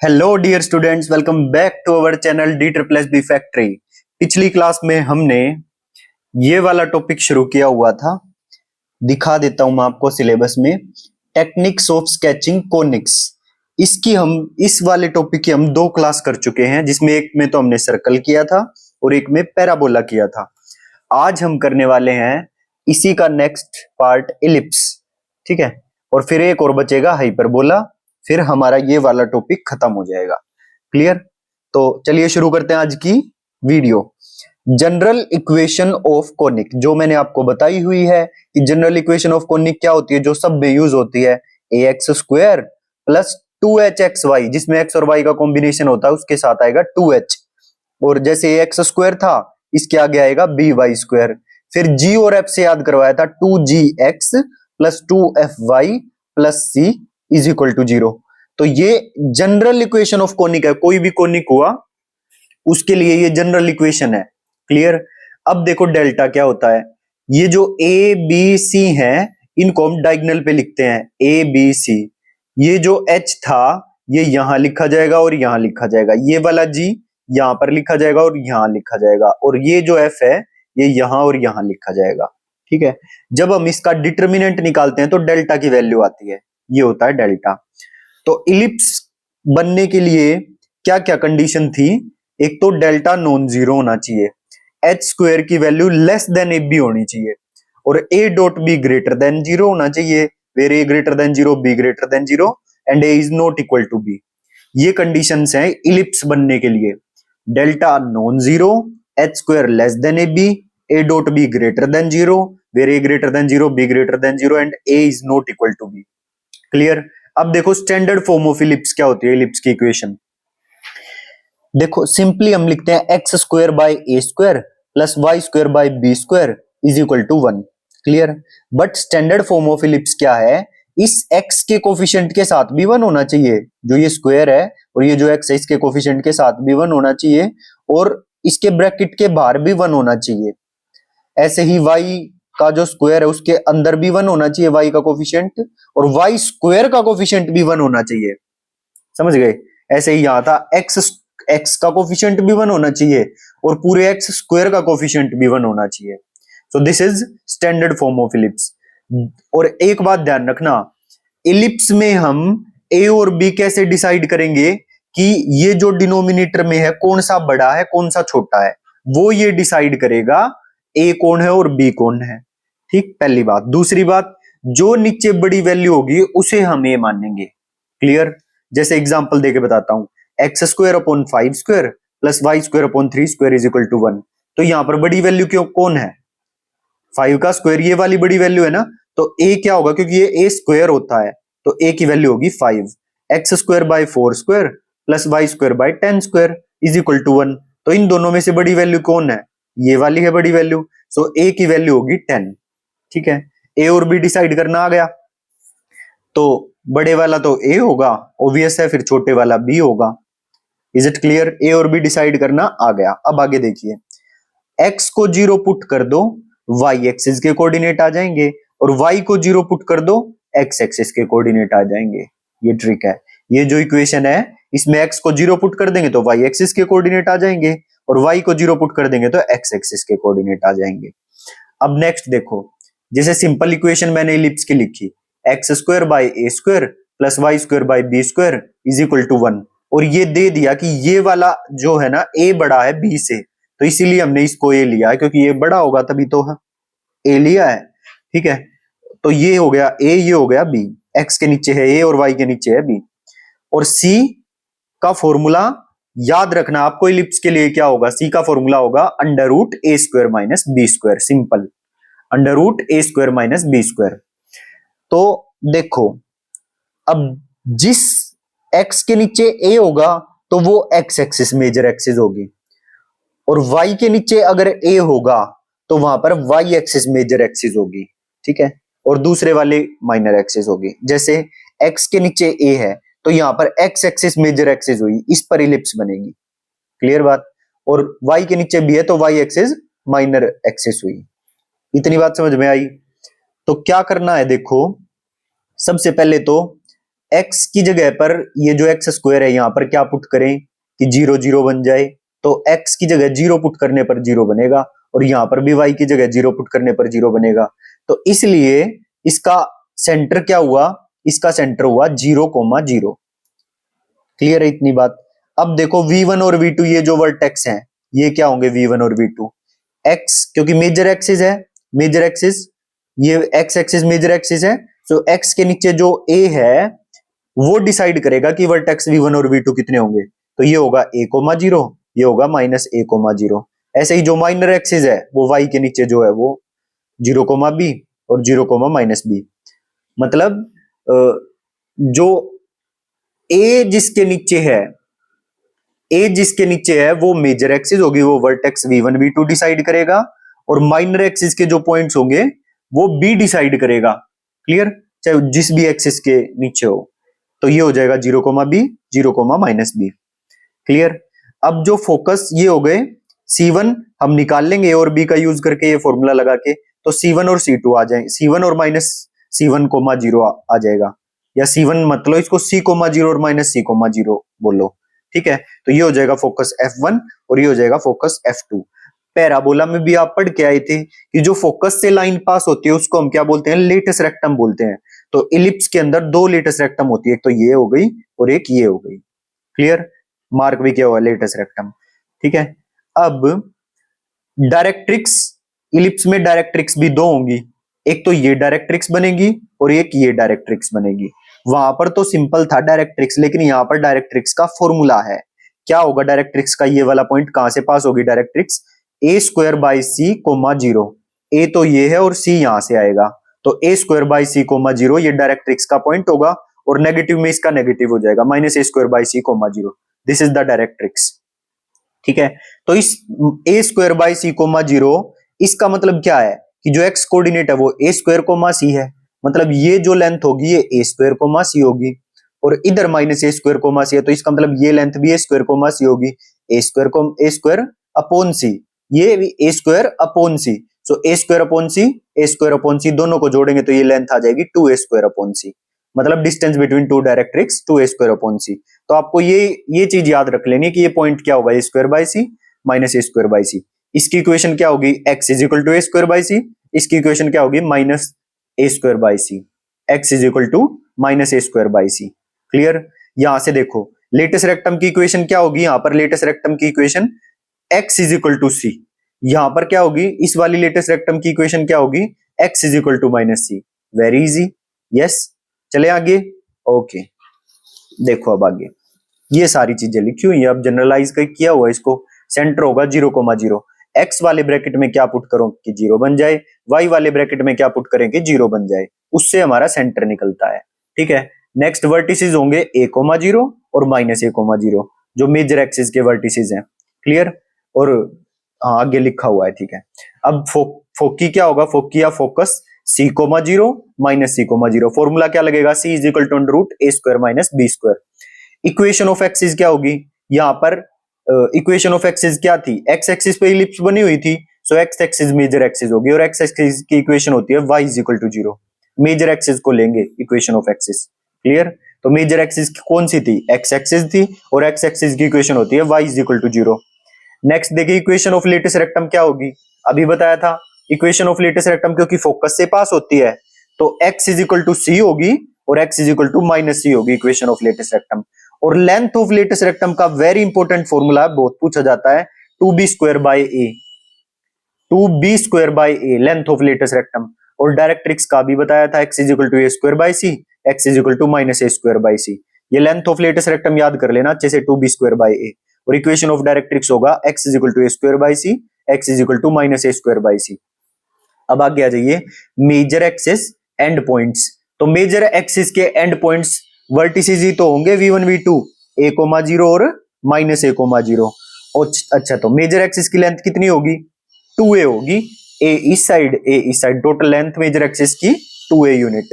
Hello dear students, welcome back to our channel D triple S B factory. पिछली class में हमने ये वाला टॉपिक शुरू किया हुआ था। दिखा देता हूं मैं आपको सिलेबस में, टेक्निक्स ऑफ स्केचिंग कोनिक्स। इसकी हम इस वाले टॉपिक की हम दो क्लास कर चुके हैं, जिसमें एक में तो हमने सर्कल किया था और एक में पैराबोला किया था। आज हम करने वाले हैं इसी का नेक्स्ट पार्ट, इलिप्स। ठीक है, और फिर एक और बचेगा हाइपरबोला, फिर हमारा ये वाला टॉपिक खत्म हो जाएगा। क्लियर? तो चलिए शुरू करते हैं आज की video. General equation of conic, जो मैंने आपको बताई हुई है कि जनरल इक्वेशन ऑफ कोनिक क्या होती है, जो सब में यूज होती है, ax स्क्वायर प्लस 2hxy, जिसमें x और y का कॉम्बिनेशन होता है, उसके साथ आएगा 2h। और जैसे ax स्क्वायर था, इसके आगे आएगा by स्क्वायर। फिर g और f से याद करवाया था 2gx plus 2fy plus c is equal to 0। तो ये जनरल इक्वेशन ऑफ कोनिक है। कोई भी कोनिक हुआ उसके लिए ये जनरल इक्वेशन है। क्लियर? अब देखो डेल्टा क्या होता है। ये जो ए बी सी है, इनको हम डायगोनल पे लिखते हैं, ए बी सी। ये जो एच था ये यहां लिखा जाएगा और यहां लिखा जाएगा। ये वाला जी यहां पर लिखा जाएगा और यहां लिखा जाएगा। और ये जो एफ है ये यहां और यहां लिखा जाएगा। ठीक है, जब हम इसका डिटर्मिनेंट निकालते हैं तो डेल्टा की वैल्यू आती है, ये होता है डेल्टा। तो इलिप्स बनने के लिए क्या क्या कंडीशन थी? एक तो डेल्टा नॉन जीरो होना चाहिए, एच स्क्वायर की value less than A B होनी चाहिए, और A dot B greater than zero होना चाहिए, where A greater than zero, B greater than zero and A is not equal to B. ये conditions हैं इलिप्स बनने के लिए। Delta non zero, H square less than A B, A dot B greater than zero, where A greater than zero, B greater than zero and A is not equal to B. Clear? अब देखो standard form of ellipse क्या होती है, ellipse की equation. देखो simply हम लिखते हैं X square by A square plus Y square by B square is equal to 1। Clear? But standard form of ellipse क्या है? इस x के कोफिशिएंट के साथ भी 1 होना चाहिए, जो ये स्क्वायर है और ये जो x है इसके कोफिशिएंट के साथ भी 1 होना चाहिए, और इसके ब्रैकेट के बाहर भी 1 होना चाहिए। ऐसे ही y का जो स्क्वायर है उसके अंदर भी 1 होना चाहिए y का कोफिशिएंट, और y स्क्वायर का कोफिशिएंट भी 1 होना चाहिए। समझ गए? ऐसे ही यहां था x का कोफिशिएंट भी 1 होना चाहिए और पूरे x स्क्वायर का कोफिशिएंट भी 1 होना चाहिए। सो this is standard form of ellipse. और एक बात ध्यान रखना, इलिप्स में हम a और b कैसे डिसाइड करेंगे कि ये जो डिनोमिनेटर में है कौन सा बड़ा है कौन सा छोटा है, वो ये डिसाइड करेगा a कौन है और b कौन है। ठीक, पहली बात। दूसरी बात, जो नीचे बड़ी वैल्यू होगी उसे हम a मानेंगे। क्लियर? जैसे एग्जांपल देके बताता हूं, X square upon 5 square plus Y square upon 3 square is equal to 1। तो यहां पर बड़ी वैल्यू क्यों कौन है? 5 का स्क्वायर, ये वाली बड़ी वैल्यू है ना। तो ए क्या होगा, क्योंकि ये ए स्क्वायर होता है तो ए की वैल्यू होगी 5। X square by 4 square plus Y square by 10 square is equal to 1। तो इन दोनों में से बड़ी वैल्यू कौन है? ये वाली है बड़ी वैल्यू। सो ए की वैल्यू होगी 10। ठीक है, ए और बी डिसाइड करना आ गया। तो बड़े वाला तो ए होगा, ऑब्वियस है, फिर छोटे वाला बी होगा। Is it clear? ए और बी डिसाइड करना आ गया। अब आगे देखिए, x को 0 पुट कर दो, y एक्सिस के कोऑर्डिनेट आ जाएंगे, और y को 0 पुट कर दो, x एक्सिस के कोऑर्डिनेट आ जाएंगे। ये ट्रिक है। ये जो इक्वेशन है इसमें x को 0 पुट कर देंगे तो y एक्सिस के कोऑर्डिनेट आ जाएंगे, और y को 0 पुट कर देंगे तो x एक्सिस के कोऑर्डिनेट आ जाएंगे। अब नेक्स्ट देखो, जैसे सिंपल इक्वेशन मैंने इलिप्स की लिखी, X square by A square plus Y square by B square is equal to 1, और ये दे दिया कि ये वाला जो है ना a बड़ा है b से, तो इसीलिए हमने इसको a लिया है, क्योंकि ये बड़ा होगा तभी तो a लिया है। ठीक है, तो ये हो गया a, ये हो गया b। x के नीचे है a और y के नीचे है b। और c का फॉर्मूला याद रखना आपको, इलिप्स के लिए क्या होगा? c का फॉर्मूला होगा अंडर रूट ए square minus B square. Simple, under root ए स्क्वायर माइनस बी स्क्वायर। तो देखो, अब जिस x के नीचे a होगा तो वो x एक्सिस मेजर एक्सिस होगी, और y के नीचे अगर a होगा तो वहां पर y एक्सिस मेजर एक्सिस होगी। ठीक है, और दूसरे वाले माइनर एक्सिस होगी। जैसे x के नीचे a है तो यहां पर x एक्सिस मेजर एक्सिस हुई, इस पर इलिप्स बनेगी। क्लियर बात? और y के नीचे b है तो y एक्सिस माइनर एक्सिस हुई। इतनी बात समझ में आई? तो क्या करना है देखो, सबसे पहले तो x की जगह पर ये जो एक्स स्क्वायर है यहाँ पर क्या पुट करें कि 0 0 बन जाए, तो x की जगह 0 पुट करने पर 0 बनेगा और यहाँ पर भी y की जगह 0 पुट करने पर 0 बनेगा। तो इसलिए इसका सेंटर क्या हुआ, इसका सेंटर हुआ 0,0। क्लियर है इतनी बात। अब देखो v1 और v2 ये जो वर्टेक्स हैं ये क्या होंगे v1 और v2। x क्योंकि मेजर एक्सिस है, मेजर एक्सिस ये x एक्सिस मेजर एक्सिस है, तो x के नीचे जो a है वो डिसाइड करेगा कि वर्टेक्स v1 और v2 कितने होंगे। तो ये होगा a,0, ये होगा -a,0। ऐसे ही जो माइनर एक्सिस है वो y के नीचे जो है वो 0,b और 0,-b। मतलब जो a जिसके नीचे है, a जिसके नीचे है वो मेजर एक्सिस होगी, वो वर्टेक्स v1 v2 डिसाइड करेगा, और माइनर एक्सिस के जो पॉइंट्स होंगे वो b डिसाइड करेगा। क्लियर, चाहे जिस भी एक्सिस के नीचे हो। तो ये हो जाएगा 0,b 0,-b। क्लियर। अब जो फोकस ये हो गए C1 हम निकाल लेंगे a और b का यूज करके ये फॉर्मूला लगा के, तो C1 और C2 आ जाए, C1 और -C1,0 आ जाएगा, या C1 मतलब इसको C,0 और -C,0 बोलो। ठीक है, तो ये हो जाएगा फोकस F1 और ये हो जाएगा फोकस F2। पैराबोला में भी आप पढ़ के आए थे कि जो फोकस से लाइन पास होती है उसको हम क्या बोलते हैं, लेटस रेक्टम बोलते हैं। तो इलिप्स के अंदर दो लेटस रेक्टम होती है, एक तो ये हो गई और एक ये हो गई। क्लियर, मार्क भी क्या हुआ, लेटस रेक्टम। ठीक है, अब डायरेक्ट्रिक्स, इलिप्स में डायरेक्ट्रिक्स भी दो होंगी, एक तो ये डायरेक्ट्रिक्स बनेगी और एक ये डायरेक्ट्रिक्स बनेगी। वहां पर तो सिंपल था डायरेक्ट्रिक्स, लेकिन यहां पर डायरेक्ट्रिक्स का फॉर्मूला है। क्या होगा डायरेक्ट्रिक्स का, ये वाला पॉइंट कहां से पास होगी डायरेक्ट्रिक्स, a²/c,0। a तो ये है और c यहां से आएगा, तो a²/c,0 ये डायरेक्ट्रिक्स का पॉइंट होगा, और नेगेटिव में इसका नेगेटिव हो जाएगा -a²/c,0। This is the directrix. ठीक है, तो इस a²/c,0 इसका मतलब क्या है कि जो x कोऑर्डिनेट है वो a², है, मतलब ये जो लेंथ होगी ये a², होगी, और इधर -a², है, तो इसका मतलब ये लेंथ भी a², होगी, a²/c, ये भी a²/c। सो a²/c दोनों को जोड़ेंगे तो ये लेंथ आ जाएगी 2a²/c, मतलब distance between two directrix 2a²/c। तो आपको ये चीज याद रख लेनी कि ये पॉइंट क्या होगा, a²/c -a²/c। इसकी इक्वेशन क्या होगी, x = a²/c, इसकी इक्वेशन क्या होगी -a²/c, x = -a²/c। क्लियर। यहां से देखो लेटेस्ट रेक्टम की इक्वेशन क्या होगी, यहां पर लेटेस्ट रेक्टम की इक्वेशन x = c, यहां पर क्या होगी, इस वाली लेटेस्ट रेक्टम की इक्वेशन क्या होगी, x = -c। Very easy, yes. चले आगे, ओके। देखो अब आगे ये सारी चीजें लिखी हुई है, अब जनरलाइज किया हुआ, इसको सेंटर होगा 0,0। x वाले ब्रैकेट में क्या पुट करो कि 0 बन जाए, y वाले ब्रैकेट में क्या पुट करें कि 0 बन जाए, उससे हमारा सेंटर निकलता है। ठीक है, नेक्स्ट वर्टिसेस होंगे a,0 और -a,0, जो मेजर एक्सिस के वर्टिसेस हैं। क्लियर, और हाँ आगे लिखा हुआ है। ठीक है, अब फोकी क्या होगा, फोकी या फोकस C,0 -C,0। फॉर्मूला क्या लगेगा, C = √a² - b²। Equation of axis क्या होगी, यहां पर इक्वेशन ऑफ एक्सिस क्या थी, एक्स एक्सिस पे इलिप्स बनी हुई थी, सो एक्स एक्सिस मेजर एक्सिस होगी, और एक्स एक्सिस की इक्वेशन होती है y = 0। मेजर एक्सिस को लेंगे इक्वेशन ऑफ एक्सिस। क्लियर, तो मेजर एक्सिस कौन सी थी, एक्स एक्सिस थी, और एक्स एक्सिस की इक्वेशन होती है y = 0। नेक्स्ट देखिए इक्वेशन ऑफ लेटेस्ट रेक्टम क्या होगी, अभी बताया था इक्वेशन ऑफ लेटेस्ट रेक्टम क्योंकि फोकस से पास होती है तो x = c होगी और x = -c होगी इक्वेशन ऑफ लेटेस्ट रेक्टम। और लेंथ ऑफ लेटेस्ट रेक्टम का वेरी इंपॉर्टेंट फॉर्मूला बहुत पूछा जाता है, 2b²/a, 2b²/a length of latus rectum. और डायरेक्ट्रिक्स का भी बताया था, x = a²/c, x = -a²/c। ये लेंथ ऑफ लेटेस्ट रेक्टम याद कर लेना अच्छे से, 2b²/a। और इक्वेशन ऑफ डायरेक्ट्रिक्स होगा x = a²/c, x = -a²/c। अब आगे आ जाइए मेजर एक्सिस एंड पॉइंट्स। तो मेजर एक्सिस के एंड पॉइंट्स वर्टिसेस ही तो होंगे v1 v2, a,0 और -a,0। अच्छा, तो मेजर एक्सिस की लेंथ कितनी होगी, 2a होगी, a इस side total length major axis की 2a यूनिट।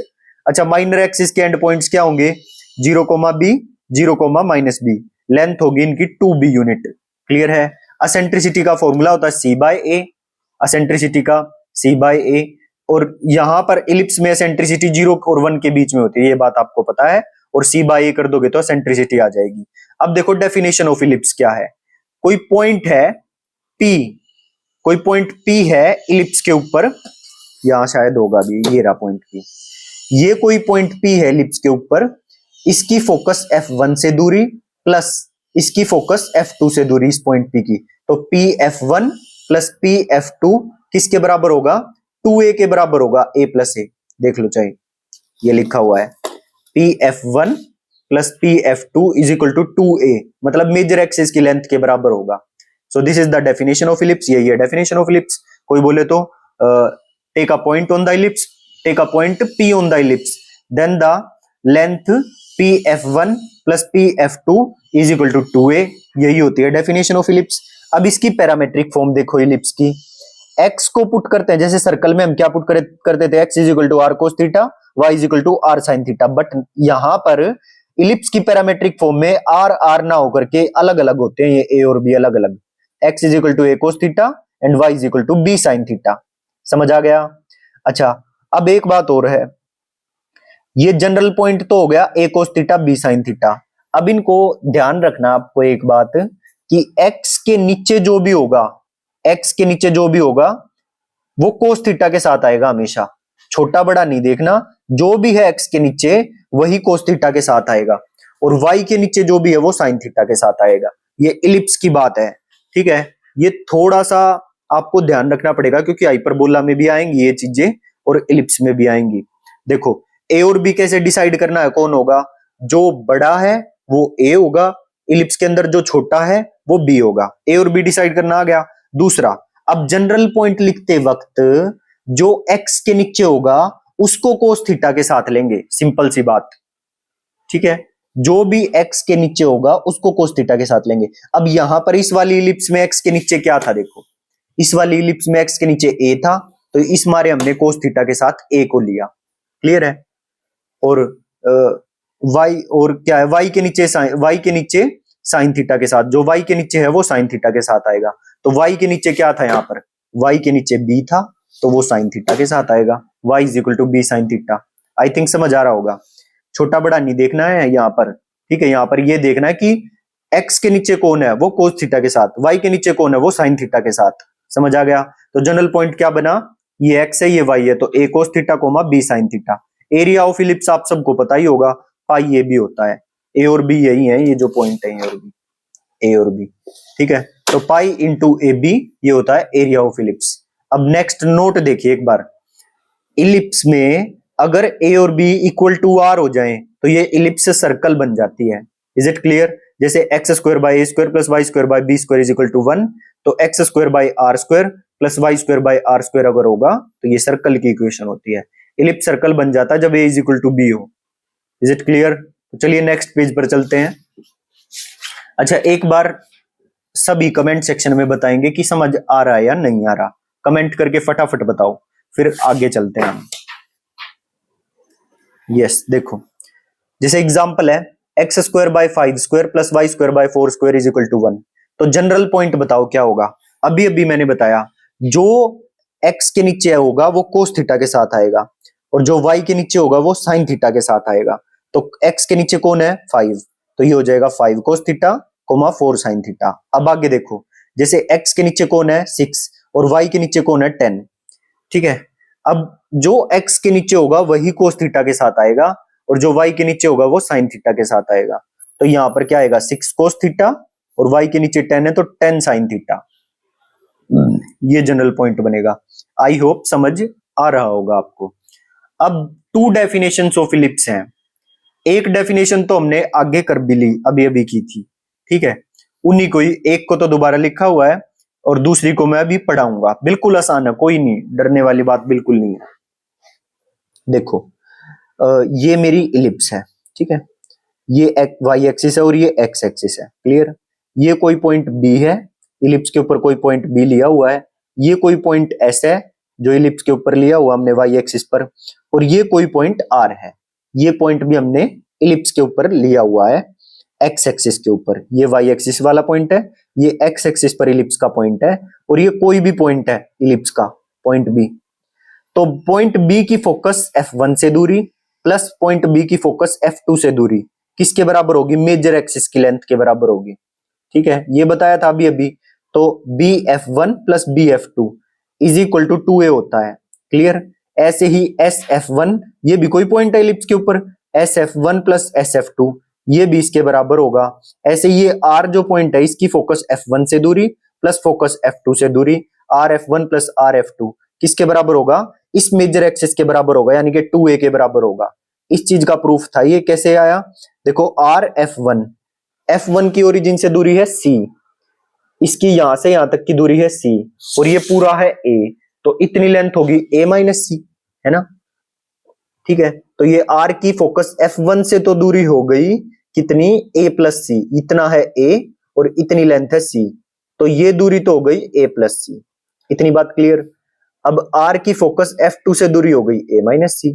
अच्छा, माइनर एक्सिस के एंड पॉइंट्स क्या होंगे, 0,b 0,-b, लेंथ होगी इनकी 2b यूनिट। क्लियर है। असेंट्रिसिटी का फॉर्मूला होता है c/a, असेंट्रिसिटी का c/a, और यहां पर इलिप्स में एसेंट्रिसिटी 0 और 1 के बीच में होती है, ये बात आपको पता है। और c बाय a कर दोगे तो सेंट्रिसिटी आ जाएगी। अब देखो डेफिनेशन ऑफ इलिप्स क्या है। कोई पॉइंट है P, कोई पॉइंट P है इलिप्स के ऊपर, यहां शायद होगा भी, ये रहा पॉइंट P। ये कोई पॉइंट P है इलिप्स के ऊपर, इसकी फोकस F1 से दूरी प्लस इसकी फोकस F2 से दूरी इस पॉइंट P की, तो PF1 प्लस PF2 किसके बराबर होगा? 2a के बराबर होगा, a प्लस a। देख लो चाहे, ये लिखा हुआ है PF1 plus PF2 is equal to 2a, मतलब मेजर एक्सिस की लेंथ के बराबर होगा। So this is the definition of ellipse, यही है डेफिनेशन ऑफ इलिप्स। कोई बोले तो take a point on the ellipse, take a point P on the ellipse, then the length PF1 plus PF2 is equal to 2a, यही होती है definition of ellipse. अब इसकी पैरामेट्रिक फॉर्म देखो ellipse की, x को पुट करते हैं, जैसे सर्कल में हम क्या पुट करते थे, x is equal to R cos theta, y is equal to R sine theta, but यहां पर इलिप्स की पैरामेट्रिक फॉर्म में आर ना होकर के अलग अलग होते हैं, ये a और b अलग अलग, x is equal to a cos theta and y is equal to b sine theta. समझ आ गया? अच्छा, अब एक बात और है, ये जनरल पॉइंट तो हो गया a cos theta b sine theta. अब इनको ध्यान रखना आपको एक बात, कि x के नीचे जो भी होगा, x के नीचे जो भी होगा वो कोस थीटा के साथ आएगा हमेशा, छोटा बड़ा नहीं देखना, जो भी है x के नीचे वही कोस थीटा के साथ आएगा, और y के नीचे जो भी है वो साइन थीटा के साथ आएगा। ये इलिप्स की बात है, ठीक है? ये थोड़ा सा आपको ध्यान रखना पड़ेगा, क्योंकि हाइपरबोला में भी आएंगी ये चीजें और इलिप्स में भी आएंगी। देखो a और b कैसे डिसाइड करना है, कौन होगा? जो बड़ा है वो a होगा, इलिप्स के अंदर जो छोटा है वो b होगा, a और b डिसाइड करना आ गया। दूसरा, अब जनरल पॉइंट लिखते वक्त जो x के नीचे होगा उसको कोस थीटा के साथ लेंगे, सिंपल सी बात, ठीक है? जो भी x के नीचे होगा उसको कोस थीटा के साथ लेंगे। अब यहां पर इस वाली इलिप्स में x के नीचे क्या था, देखो इस वाली इलिप्स में x के नीचे a था, तो इस मारे हमने कोस थीटा के साथ a को लिया, क्लियर है? और y और क्या है, y के नीचे साइन थीटा के साथ, जो y के नीचे है वो साइन थीटा के साथ आएगा, तो y के नीचे क्या था, यहाँ पर y के नीचे b था, तो वो साइन थीटा के साथ आएगा, y is equal to b sine theta. I think समझ आ रहा होगा, छोटा बड़ा नहीं देखना है यहाँ पर, ठीक है? यहाँ पर ये देखना है कि x के नीचे कौन है वो कोस थीटा के साथ, y के नीचे कौन है वो साइन थीटा के साथ। समझ आ गया? तो जनरल पॉइंट क्या बना, ये x है ये y है, तो a cos theta coma b sine theta. Area of ellipse आप सबको पता ही होगा, पाई ए बी होता है, ए और बी यही है, ये जो पॉइंट है ए और बी, ठीक है? तो पाई इंटू ए बी ये होता है एरिया ऑफ इलिप्स। अब नेक्स्ट नोट देखिए एक बार, इलिप्स में अगर ए और बी इक्वल टू आर हो जाए तो ये इलिप्स सर्कल बन जाती है। Is it clear? जैसे X square by A square plus Y square by B square is equal to 1, तो X square by R square plus Y square by R square अगर होगा तो ये सर्कल की इक्वेशन होती है। इलिप्स सर्कल बन जाता है जब ए इज इक्वल टू बी हो। Is it clear? तो चलिए नेक्स्ट पेज पर चलते हैं। अच्छा, एक बार सभी कमेंट सेक्शन में बताएंगे कि समझ आ रहा है या नहीं आ रहा, कमेंट करके फटाफट बताओ, फिर आगे चलते हैं हम। यस, देखो जैसे एग्जांपल है x square by 5 square plus Y square by 4 square is equal to 1, तो जनरल पॉइंट बताओ क्या होगा। अभी अभी मैंने बताया, जो एक्स के नीचे होगा वो कोस थीटा के साथ आएगा, और जो वाई के नीचे होगा वो साइन थीटा के साथ आएगा। तो एक्स के नीचे कौन है, 5, तो ये हो जाएगा 5 cos theta coma 4 sine theta. अब आगे देखो, जैसे एक्स के नीचे कौन है 6 और वाई के नीचे कौन है 10, ठीक है? अब जो x के नीचे होगा वही कोस थीटा के साथ आएगा, और जो y के नीचे होगा वो साइन थीटा के साथ आएगा। तो यहां पर क्या आएगा 6 कोस थीटा, और y के नीचे 10 है तो 10 साइन थीटा। ये जनरल पॉइंट बनेगा। आई होप समझ आ रहा होगा आपको। अब 2 डेफिनेशंस ऑफ इलिप्स हैं। एक डेफिनेशन तो हमने आगे कर भी ली, अभी अभी की थी, ठीक है? उन्हीं को ही, एक को तो दोबारा लिखा हुआ है और दूसरी को मैं अभी पढ़ाऊंगा। बिल्कुल आसान है, कोई नहीं डरने वाली बात बिल्कुल नहीं है। देखो ये मेरी इलिप्स है, ठीक है? ये वाई एक्सिस है और ये एक्स एक्सिस है, क्लियर? ये कोई पॉइंट बी है, इलिप्स के ऊपर कोई पॉइंट बी लिया हुआ है। ये कोई पॉइंट एस है जो इलिप्स के ऊपर लिया हुआ हमने वाई एक्सिस पर, और ये कोई पॉइंट आर है, ये पॉइंट भी हमने इलिप्स के ऊपर लिया हुआ है एक्स एक्सिस के ऊपर। ये वाई एक्सिस वाला पॉइंट है, ये एक्स एक्सिस पर इलिप्स का पॉइंट है, और ये कोई भी पॉइंट है इलिप्स का, पॉइंट बी। तो पॉइंट बी की फोकस F1 से दूरी प्लस पॉइंट बी की फोकस F2 से दूरी किसके बराबर होगी? मेजर एक्सिस की लेंथ के बराबर होगी। ठीक है, ये बताया था अभी अभी। तो BF1 plus BF2 is equal to 2a होता है। क्लियर? ऐसे ही SF1, ये भी कोई पॉइंट है इलिप्स के ऊपर, SF1 प्लस SF2 ये भी इसके बराबर होगा। ऐसे ये R जो पॉइंट है इसकी फोकस F1 से दूरी प्लस फोकस F2 से दूरी, RF1 प्लस RF2 किसके बराबर होगा? इस मेजर एक्सिस के बराबर होगा, यानी कि 2a के बराबर होगा। इस चीज का प्रूफ था। ये कैसे आया? देखो RF1, F1 की ओरिजिन से दूरी है C, इसकी यहां से यहां तक की दूरी है C, और ये पूरा है A, तो इतनी लेंथ होगी A माइनस C, है ना? ठीक है, तो ये R की फोकस F1 से तो दूरी हो गई कितनी? A प्लस C, इतना है A और इतनी लेंथ है C, तो ये दूरी तो हो गई A प्लस C। इतनी बात क्लियर? अब R की फोकस F2 से दूरी हो गई A माइनस C।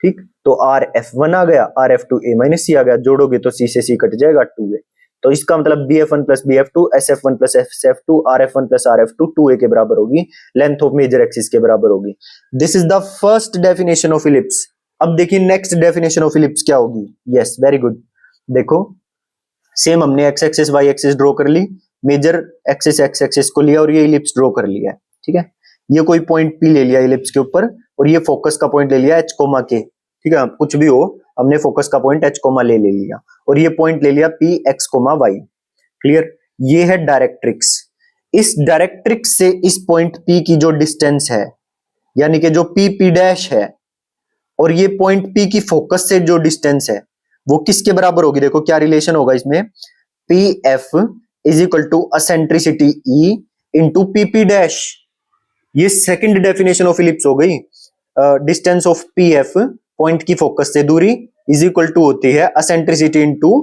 ठीक, तो RF1 आ गया, RF2 A माइनस C आ गया, जोड़ोगे तो C से C कट जाएगा 2a। तो इसका मतलब BF1 plus BF2, SF1 plus SF2, RF1 plus RF2 2a के बराबर होगी, लेंथ ऑफ मेजर एक्सिस के बराबर होगी। This is the first definition of ellipse. अब देखिए नेक्स्ट डेफिनेशन ऑफ इलिप्स क्या होगी। Yes, very good. देखो सेम हमने x axis y axis draw कर ली, मेजर एक्सिस एक्स एक्सिस को लिया और ये इलिप्स ड्रॉ कर लिया है। ठीक है, ये कोई पॉइंट P ले लिया इलिप्स के ऊपर और ये फोकस का पॉइंट ले लिया H कोमा के। ठीक है, कुछ भी हो, हमने फोकस का पॉइंट H कोमा ले लिया और ये पॉइंट ले लिया P X comma Y। Clear? ये है डायरेक्ट्रिक्स। इस डायरेक्ट्रिक्स से इस पॉइंट P की जो डिस्टेंस है, यानी कि जो P डैश है, और ये पॉइंट P की फोकस से जो डिस्टेंस है वो किसके बराबर होगी? देखो क्या रिलेशन होगा इसमें, PF is equal to eccentricity E into PP dash. ये सेकंड डेफिनेशन ऑफ इलिप्स हो गई। डिस्टेंस ऑफ PF, पॉइंट की फोकस से दूरी, इज इक्वल टू होती है एसेंट्रिसिटी इंटू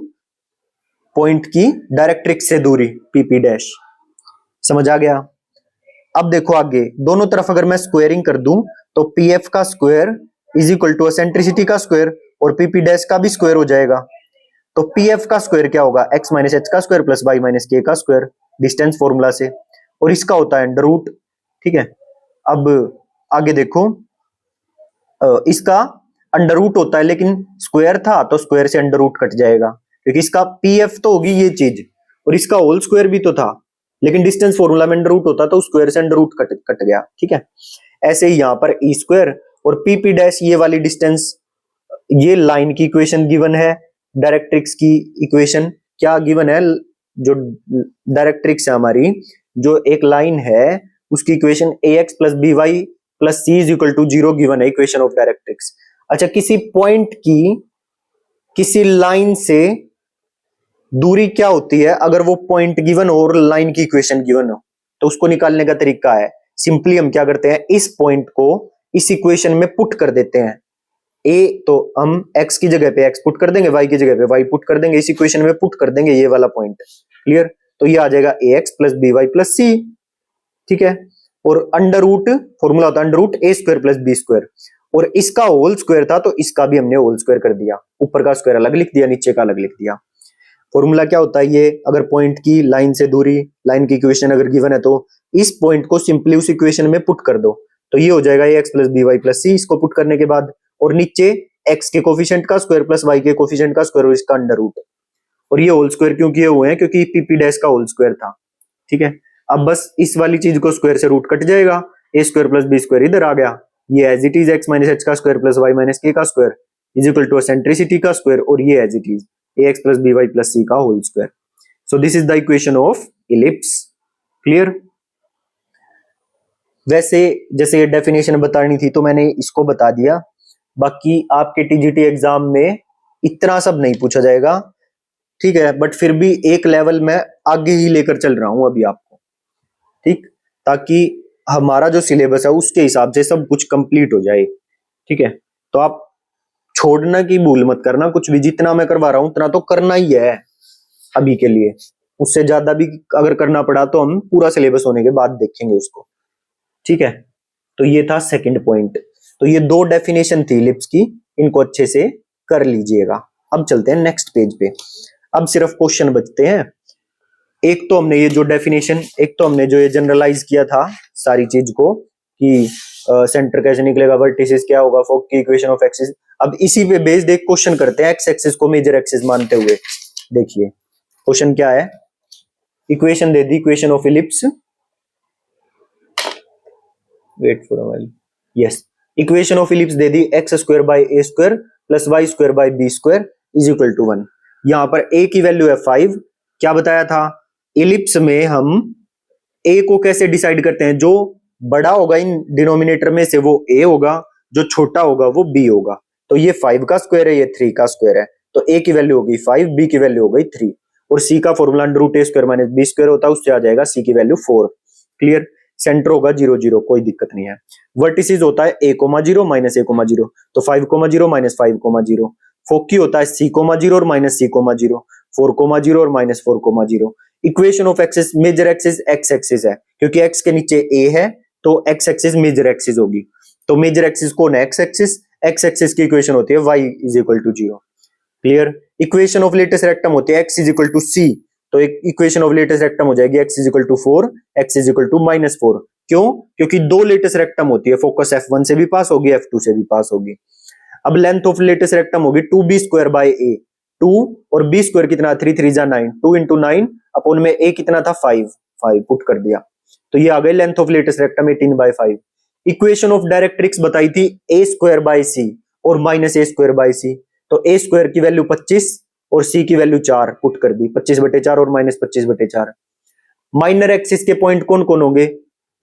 पॉइंट की डायरेक्ट्रिक्स से दूरी PP डैश। समझ आ गया? अब देखो आगे, दोनों तरफ अगर मैं स्क्वायरिंग कर दूं तो PF का square is equal to eccentricity का स्क्वायर और PP डैश का भी स्क्वायर हो जाएगा। तो PF का स्क्वायर क्या होगा? x माइनस एच का square plus y minus k का स्क्वायर, डिस्टेंस फॉर्मूला से, और इसका होता है अंडर रूट। ठीक है, अब आगे देखो, इसका अंडर रूट होता है, लेकिन स्क्वायर था तो स्क्वायर से अंडर रूट कट जाएगा, क्योंकि इसका PF तो होगी ये चीज और इसका होल स्क्वायर भी तो था, लेकिन डिस्टेंस फॉर्मूला में अंडर रूट होता तो स्क्वायर से अंडर रूट कट गया। ठीक है, ऐसे ही यहां पर ई स्क्वायर और PP डैश, ये वाली डिस्टेंस, ये लाइन की इक्वेशन गिवन है। डायरेक्ट्रिक्स की इक्वेशन क्या गिवन है? जो डायरेक्ट्रिक्स है हमारी, जो एक लाइन है उसकी equation AX plus BY plus C is equal to 0 given है, इक्वेशन ऑफ डायरेक्ट्रिक्स। अच्छा, किसी पॉइंट की किसी लाइन से दूरी क्या होती है अगर वो पॉइंट गिवन हो और लाइन की इक्वेशन गिवन हो? तो उसको निकालने का तरीका है, सिंपली हम क्या करते हैं, इस पॉइंट को इस इक्वेशन में पुट कर देते हैं। A तो हम x की जगह पे x पुट कर देंगे, y की जगह पे y पुट कर देंगे, इस इक्वेशन में पुट कर देंगे ये वाला पॉइंट। क्लियर? तो ये आ जाएगा AX plus BY plus C। ठीक है, और अंडर रूट फॉर्मूला होता है under root A square plus B square, और इसका होल स्क्वायर था तो इसका भी हमने होल स्क्वायर कर दिया, ऊपर का स्क्वायर अलग लिख दिया, नीचे का अलग लिख दिया। फॉर्मूला क्या होता है ये, अगर पॉइंट की लाइन से दूरी, लाइन की इक्वेशन अगर गिवन है तो इस पॉइंट को सिंपली उस इक्वेशन में पुट कर दो, तो ये हो जाएगा AX plus BY plus C। इसको पुट करने के बाद और नीचे x के कोफिशिएंट का स्क्वायर प्लस y के कोफिशिएंट का स्क्वायर और इसका अंडर रूट, और ये होल स्क्वायर क्यों किए हुए हैं? क्योंकि PP डैश का होल स्क्वायर था। ठीक है, अब बस इस वाली चीज को स्क्वायर से रूट कट जाएगा, A square plus B square इधर आ गया, ये as it is x minus h का square plus y minus k का square is equal to eccentricity का स्क्वायर, और ये as it is AX plus BY plus C का whole square. So this is the equation of ellipse. Clear? वैसे जैसे ये definition बतानी थी तो मैंने इसको बता दिया, बाकी आपके TGT एग्जाम में इतना सब नहीं पूछा जाएगा। ठीक है, बट फिर भी एक लेवल में आगे ही लेकर चल रहा हूं अभी आपको, ठीक, ताकि हमारा जो सिलेबस है उसके हिसाब से सब कुछ कंप्लीट हो जाए। ठीक है, तो आप छोड़ना की भूल मत करना, कुछ भी जितना मैं करवा रहा हूं उतना तो करना ही है अभी के लिए, उससे ज्यादा भी अगर करना पड़ा तो हम पूरा सिलेबस होने के बाद देखेंगे उसको। ठीक है, तो ये था सेकंड पॉइंट। तो ये दो डेफिनेशन थी इलिप्स की, इनको अच्छे से कर लीजिएगा। अब चलते हैं नेक्स्ट पेज पे। अब सिर्फ क्वेश्चन बचते हैं। एक तो हमने ये जो डेफिनेशन, एक तो हमने जो ये जनरलाइज किया था सारी चीज को कि सेंटर कैसे निकलेगा, वर्टिसेस क्या होगा, फोक की इक्वेशन ऑफ एक्सिस। अब इसी पे बेस्ड एक क्वेश्चन करते हैं एक्स एक्सिस को मेजर एक्सिस मानते हुए। देखिए क्वेश्चन क्या है, इक्वेशन दे दी, equation of ellipse, wait for a while, yes, equation of ellipse दे दी x square by A square plus Y square by B square is equal to 1। यहां पर ए की वैल्यू है 5। क्या बताया था, इलिप्स में हम ए को कैसे डिसाइड करते हैं, जो बड़ा होगा इन डिनोमिनेटर में से वो ए होगा, जो छोटा होगा वो बी होगा। तो ये 5 का स्क्वायर है, ये 3 का स्क्वायर है, तो ए की वैल्यू होगी 5, बी की वैल्यू हो गई 3, और सी का फॉर्मूला अंडर रूट ए स्क्वायर माइनस बी स्क्वायर होता है, उससे आ जाएगा सी की वैल्यू 4। क्लियर। सेंटर होगा 0 0, कोई दिक्कत नहीं है। वर्टिसेस होता है a, 0 माइनस a, 0, तो 5, 0 माइनस 5, 0। फोकी होता है c, 0 और माइनस c, 0, 4, 0 और minus 4, 0। Equation of axis, major axis x axis है, क्योंकि x के नीचे a है तो x एक्सिस मेजर एक्सिस होगी। तो मेजर एक्सिस कौन है, एक्स एक्सिस। एक्स एक्सिस की इक्वेशन होती है y is equal to 0। Clear. Equation of latus rectum होती है x is equal to c, तो एक इक्वेशन ऑफ लेटेस्ट रेक्टम हो जाएगी x is equal to 4, x is equal to minus 4। क्यों, क्योंकि दो लेटेस्ट रेक्टम होती है, फोकस f1 से भी पास होगी, f2 से भी पास होगी। अब लेंथ ऑफ लेटेस्ट रेक्टम होगी 2b स्क्वायर बाय a, 2 और b स्क्वायर कितना, 3 3 जा 9, 2 इंटू 9 अपॉन में a कितना था 5, 5 पुट कर दिया, तो ये आ गई length of latus rectum 18/5। Equation of directrix बताई थी a स्क्वायर बाय c और minus a square by c, तो a स्क्वायर की वैल्यू 25 और c की वैल्यू 4 पुट कर दी, 25/4 और माइनस 25/4। माइनर एक्सिस के पॉइंट कौन कौन होंगे,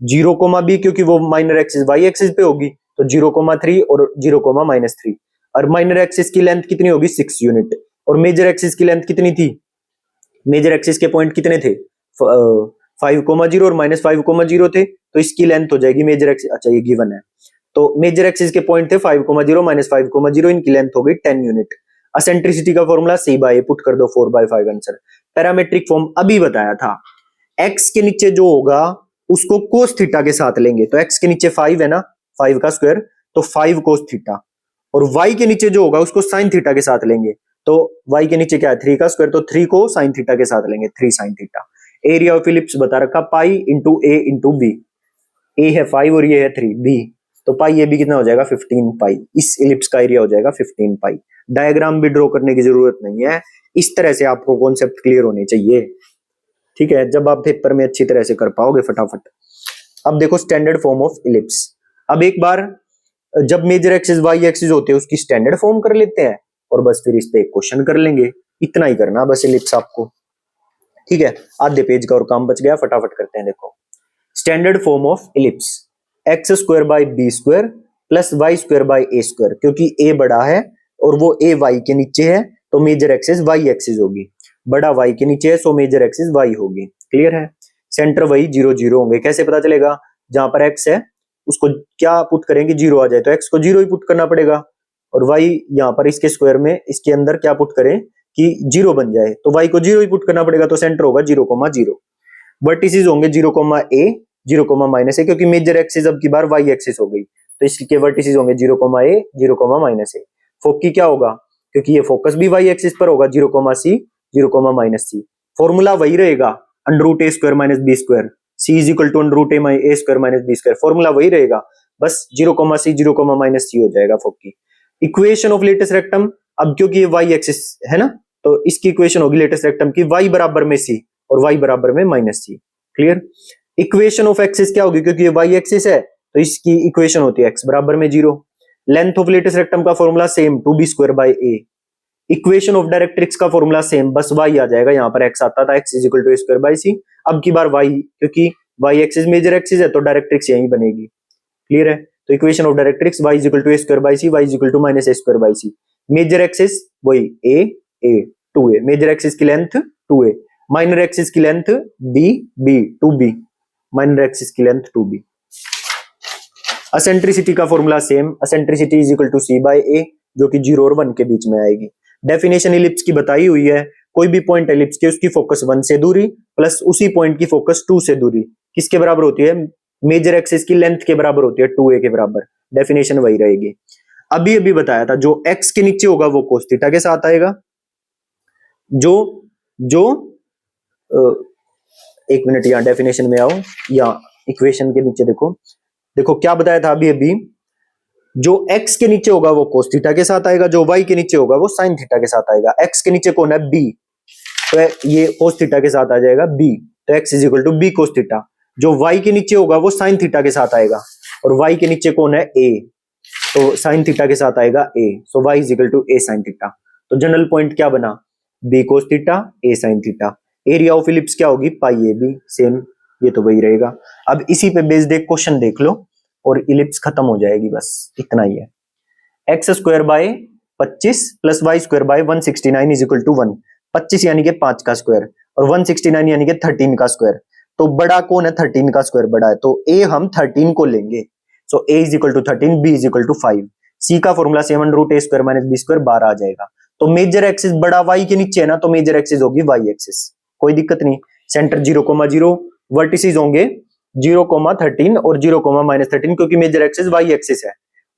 0, क्योंकि वो माइनर एक्सिस वाई एक्सिस पे होगी, तो 0,3 और 0,-3। और माइनर एक्सिस की लेंथ कितनी होगी, 6 यूनिट। और मेजर एक्सिस की लेंथ कितनी थी, मेजर एक्सिस के पॉइंट कितने थे, 5,0 और माइनस 5,0 थे, तो इसकी लेंथ हो जाएगी मेजर एक्सिस, अच्छा ये गिवन है, तो मेजर एक्सिस के पॉइंट थे 5,0 माइनस 5,0, इनकी लेंथ हो गई 10 यूनिट। असेंट्रिसिटी का formula c by a, put कर दो 4/5 आंसर। पैरामेट्रिक फॉर्म अभी बताया था, x के नीचे जो होगा उसको कोस थीटा के साथ लेंगे, तो x के नीचे 5 है ना, 5 का स्क्वायर, तो 5 कोस थीटा, और y के नीचे जो होगा उसको साइन थीटा के साथ लेंगे, तो y के नीचे क्या है 3 का स्क्वायर, तो 3 को साइन थीटा के साथ लेंगे, 3 sine theta. Area of ellipse बता रखा pi into a into b, a है 5 और ये है 3 b, तो पाई ये भी कितना हो जाएगा 15 पाई, इस इलिप्स का एरिया हो जाएगा 15 पाई। डायग्राम भी ड्रॉ करने की जरूरत नहीं है, इस तरह से आपको कॉन्सेप्ट क्लियर होने चाहिए, ठीक है, जब आप पेपर में अच्छी तरह से कर पाओगे फटाफट। अब देखो स्टैंडर्ड फॉर्म ऑफ इलिप्स, अब एक बार जब मेजर एक्सिस वाई एक्सिस होते हैं उसकी स्टैंडर्ड फॉर्म कर लेते हैं, और बस फिर इस पे एक क्वेश्चन कर लेंगे, इतना ही करना बस इलिप्स आपको, ठीक है। आधे पेज का और काम बच गया, फटाफट करते हैं। देखो standard form of ellipse, x square by B square plus Y square by A square, क्योंकि ए बड़ा है और वो ए वाई के नीचे है, तो मेजर एक्सिस वाई एक्सिस होगी, बड़ा वाई के नीचे है सो मेजर एक्सिस वाई होगी। क्लियर है। सेंटर वही 0 0 होंगे, कैसे पता चलेगा, जहां पर एक्स है उसको क्या पुट करेंगे, 0 आ जाए तो एक्स को 0 ही पुट करना पड़ेगा, और वाई यहाँ पर इसके स्क्वायर में इसके अंदर क्या पुट करें कि 0 बन जाए, तो वाई को 0 ही पुट करना पड़ेगा, तो सेंटर होगा 0,0। वर्टिसेस होंगे 0,a, 0,-a, क्योंकि मेजर एक्सिस अब की बार वाई एक्सिस हो गई, तो इसके वर्टिसेस होंगे 0,a, 0,-a। फोकी क्या होगा, क्योंकि ये फोकस भी वाई एक्सिस पर होगा, 0,c, 0,-c। फॉर्मूला वही रहेगा, under root A square minus B square, c is equal to under root A square minus B square, formula वही रहेगा, बस 0,c, 0,-c हो जाएगा foci. Equation of latus rectum, अब क्योंकि ये वाई एक्सिस है ना, तो इसकी इक्वेशन होगी लेटेस्ट रेक्टम की y बराबर में c और y बराबर में -c। Clear. Equation of axis क्या होगी, क्योंकि ये y एक्सिस है तो इसकी इक्वेशन होती है x बराबर में 0। लेंथ ऑफ लेटेस्ट रेक्टम का formula same, 2b square by a। Equation of directrix का फॉर्मूला सेम, बस y आ जाएगा, यहाँ पर x आता था, x is equal to a square by c। अब की बार y, क्योंकि y एक्सिस मेजर एक्सिस है तो डायरेक्ट्रिक्स यही बनेगी। क्लियर है। तो equation of directrix y is equal to a square by c, y is equal to -a square by c। Major axis वही a 2a, मेजर एक्सिस की length 2a, minor axis की length b 2b, minor axis की length 2b। Eccentricity का formula same, eccentricity is equal to c by a, जो कि 0 और 1 के बीच में आएगी। डेफिनेशन इलिप्स की बताई हुई है, कोई भी पॉइंट इलिप्स के उसकी फोकस 1 से दूरी प्लस उसी पॉइंट की फोकस 2 से दूरी किसके बराबर होती है, मेजर एक्सिस की लेंथ के बराबर होती है, 2a के बराबर। डेफिनेशन वही रहेगी। अभी अभी बताया था, जो x के नीचे होगा वो cos थीटा के साथ आएगा, जो जो एक मिनट, यहाँ डेफिनेशन में आओ, या इक्वेशन के नीचे देखो, देखो क्या बताया था अभी अभी, जो x के नीचे होगा वो cos थीटा के साथ आएगा, जो y के नीचे होगा वो sin थीटा के साथ आएगा। x के नीचे कौन है b, तो ये cos थीटा के साथ आ जाएगा b, तो x is equal to b cos theta. जो y के नीचे होगा वो sin थीटा के साथ आएगा, और y के नीचे कौन है a, तो sin थीटा के साथ आएगा a, so y is equal to a sin theta. तो जनरल पॉइंट क्या बना, b cos theta a sin theta. Area of ellipse क्या होगी, पाई ए बी, सेम ये तो वही रहेगा। अब इसी पे बेस्ड देख क्वेश्चन देख लो और इलिप्स खत्म हो जाएगी, बस इतना ही है। X square by 25 plus Y square by 169 is equal to 1। 25 यानी कि 5 का स्क्वायर और 169 यानी कि 13 का स्क्वायर। तो बड़ा कौन है, 13 का स्क्वायर बड़ा है, तो ए हम 13 को लेंगे। So A is equal to 13, B is equal to 5। C का फॉर्मूला 7 रूट ए स्क्वायर माइनस बी स्क्वायर 12 आ जाएगा। तो मेजर एक्सिस बड़ा वाई के नीचे है ना, तो मेजर एक्सिस होगी वाई एक्सिस, कोई दिक्कत नहीं। सेंटर 0,0, वर्टिसेस होंगे 0,13 और 0,-13 क्योंकि मेजर एक्सिस वाई एक्सिस है।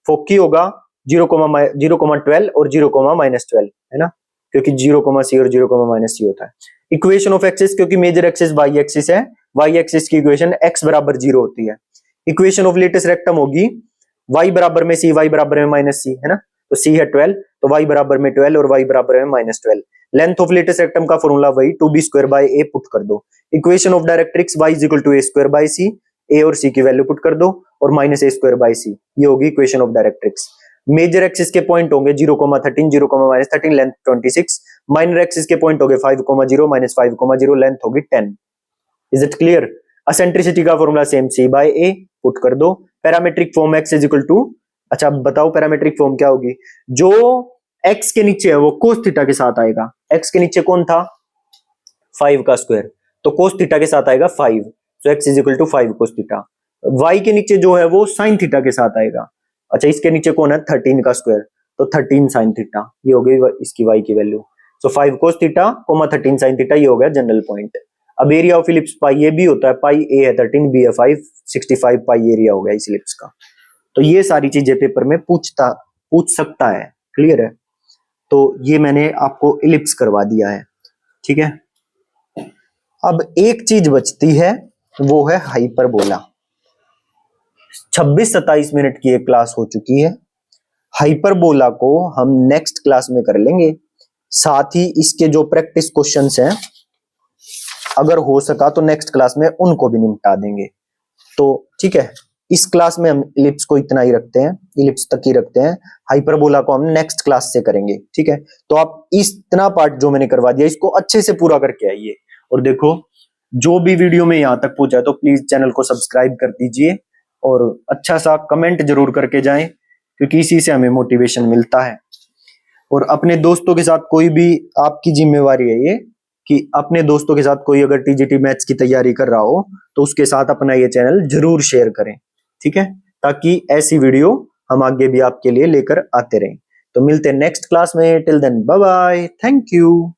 फोकी होगा 0,12 और 0,-12 है ना, क्योंकि 0,c और 0,-c होता है। इक्वेशन ऑफ एक्सिस, क्योंकि मेजर एक्सिस वाई एक्सिस है, वाई एक्सिस की इक्वेशन x बराबर 0 होती है। इक्वेशन ऑफ लेटेस्ट रेक्टम होगी y बराबर में c, y बराबर में -c है ना, तो c है 12, तो y बराबर में 12 और y बराबर में -12। लेंथ ऑफ लेटेस्ट रेक्टम का फॉर्मूला वही 2b square by a put कर दो। Equation of directrix y is equal to a square by c, a और c की वैल्यू पुट कर दो और minus a square by c, ये होगी equation of directrix. Major axis के पॉइंट होंगे 0,13, 0,-13, लेंथ 26। माइनर एक्सिस के पॉइंट होंगे 5,0, -5,0, लेंथ होगी 10। Is it clear. असेंट्रिसिटी का formula same c by a put कर दो। Parametric form x is equal to, अच्छा बताओ पैरामेट्रिक फॉर्म क्या होगी, जो x के नीचे है वो cos थीटा के साथ आएगा। x के नीचे कौन था, 5 का स्क्वायर, तो cos थीटा के साथ आएगा 5, तो x is equal to 5 cos theta. y के नीचे जो है वो sin थीटा के साथ आएगा। अच्छा इसके नीचे कौन है, 13 का स्क्वायर, तो 13 sin थीटा, ये हो गई इसकी y की value. So 5 cos theta, 13 sin theta, ये हो गया जनरल पॉइंट। अब area of ellipse pi a b होता है, पाई ए है 13, बी है 5, 65 पाई एरिया हो गया इस इलिप्स का। तो ये सारी चीजें पेपर में पूछ सकता है, क्लियर है। तो ये मैंने आपको इलिप्स करवा दिया है, ठीक है। अब एक चीज बचती है, वो है हाइपरबोला। 26-27 मिनट की एक क्लास हो चुकी है। हाइपरबोला को हम नेक्स्ट क्लास में कर लेंगे, साथ ही इसके जो प्रैक्टिस क्वेश्चंस हैं अगर हो सका तो नेक्स्ट क्लास में उनको भी निपटा देंगे। तो ठीक है, इस क्लास में हम इलिप्स को इतना ही रखते हैं, इलिप्स तक ही रखते हैं। हाइपरबोला को हम नेक्स्ट क्लास से करेंगे, ठीक है। तो आप इतना पार्ट जो मैंने करवा दिया इसको अच्छे से पूरा करके आइए। और देखो जो भी वीडियो में यहां तक पहुंचा है तो प्लीज चैनल को सब्सक्राइब कर दीजिए और अच्छा सा कमेंट जरूर करके जाएं, क्योंकि इसी से हमें मोटिवेशन मिलता है। और अपने दोस्तों के साथ, कोई भी आपकी जिम्मेवारी है ये कि अपने दोस्तों के साथ कोई अगर टीजीटी मैथ्स की तैयारी कर रहा हो तो उसके साथ अपना ये चैनल जरूर शेयर करें, ठीक है, ताकि ऐसी वीडियो हम आगे भी आपके लिए लेकर आते रहें। तो मिलते हैं नेक्स्ट क्लास में, till then bye bye, thank you.